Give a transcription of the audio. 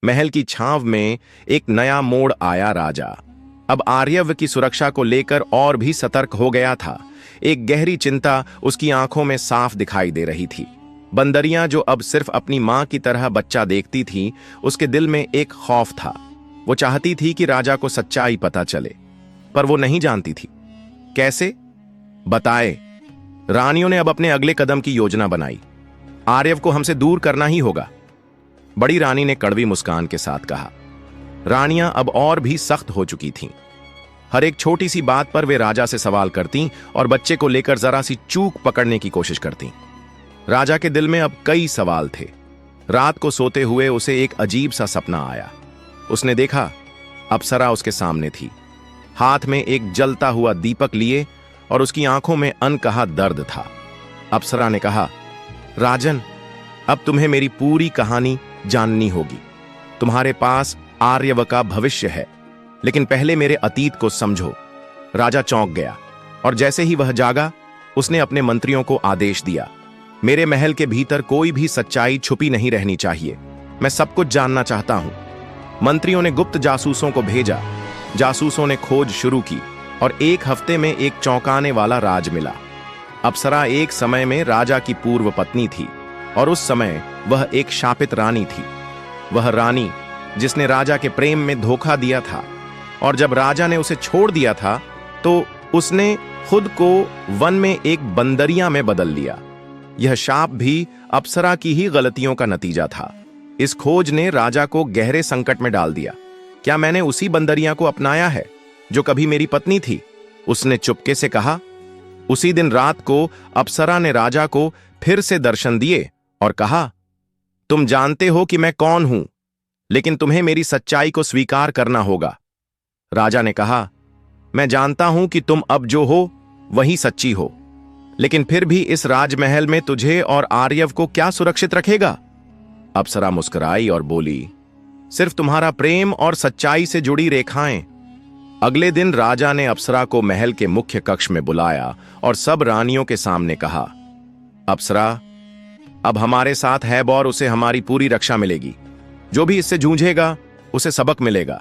महल की छांव में एक नया मोड़ आया। राजा अब आर्यव की सुरक्षा को लेकर और भी सतर्क हो गया था। एक गहरी चिंता उसकी आंखों में साफ दिखाई दे रही थी। बंदरियां जो अब सिर्फ अपनी मां की तरह बच्चा देखती थीं, उसके दिल में एक खौफ था। वो चाहती थी कि राजा को सच्चाई पता चले, पर वो नहीं जानती थी कैसे। बताए। रानियों ने अब अपने अगले कदम की योजना बनाई। आर्यव को हमसे दूर करना ही होगा, बड़ी रानी ने कड़वी मुस्कान के साथ कहा। रानियां अब और भी सख्त हो चुकी थीं। हर एक छोटी सी बात पर वे राजा से सवाल करतीं और बच्चे को लेकर जरा सी चूक पकड़ने की कोशिश करतीं। राजा के दिल में अब कई सवाल थे। रात को सोते हुए उसे एक अजीब सा सपना आया। उसने देखा अप्सरा उसके सामने थी, हाथ में एक जलता हुआ दीपक लिए, और उसकी आंखों में अनकहा दर्द था। अप्सरा ने कहा, राजन, अब तुम्हें मेरी पूरी कहानी जाननी होगी। तुम्हारे पास आर्यव का भविष्य है, लेकिन पहले मेरे अतीत को समझो। राजा चौंक गया, और जैसे ही वह जागा, उसने अपने मंत्रियों को आदेश दिया, मेरे महल के भीतर कोई भी सच्चाई छुपी नहीं रहनी चाहिए। मैं सब कुछ जानना चाहता हूं। मंत्रियों ने गुप्त जासूसों को भेजा। जासूसों ने खोज शुरू की, और एक हफ्ते में एक चौंकाने वाला राज मिला। अप्सरा एक समय में राजा की पूर्व पत्नी थी, और उस समय वह एक शापित रानी थी। वह रानी जिसने राजा के प्रेम में धोखा दिया था, और जब राजा ने उसे छोड़ दिया था तो उसने खुद को वन में एक बंदरिया में बदल लिया। यह शाप भी अप्सरा की ही गलतियों का नतीजा था। इस खोज ने राजा को गहरे संकट में डाल दिया। क्या मैंने उसी बंदरिया को अपनाया है जो कभी मेरी पत्नी थी? उसने चुपके से कहा। उसी दिन रात को अप्सरा ने राजा को फिर से दर्शन दिए और कहा, तुम जानते हो कि मैं कौन हूं, लेकिन तुम्हें मेरी सच्चाई को स्वीकार करना होगा। राजा ने कहा, मैं जानता हूं कि तुम अब जो हो वही सच्ची हो, लेकिन फिर भी इस राजमहल में तुझे और आर्यव को क्या सुरक्षित रखेगा? अप्सरा मुस्कुराई और बोली, सिर्फ तुम्हारा प्रेम और सच्चाई से जुड़ी रेखाएं। अगले दिन राजा ने अप्सरा को महल के मुख्य कक्ष में बुलाया और सब रानियों के सामने कहा, अप्सरा, अब हमारे साथ है और उसे हमारी पूरी रक्षा मिलेगी। जो भी इससे जूझेगा उसे सबक मिलेगा।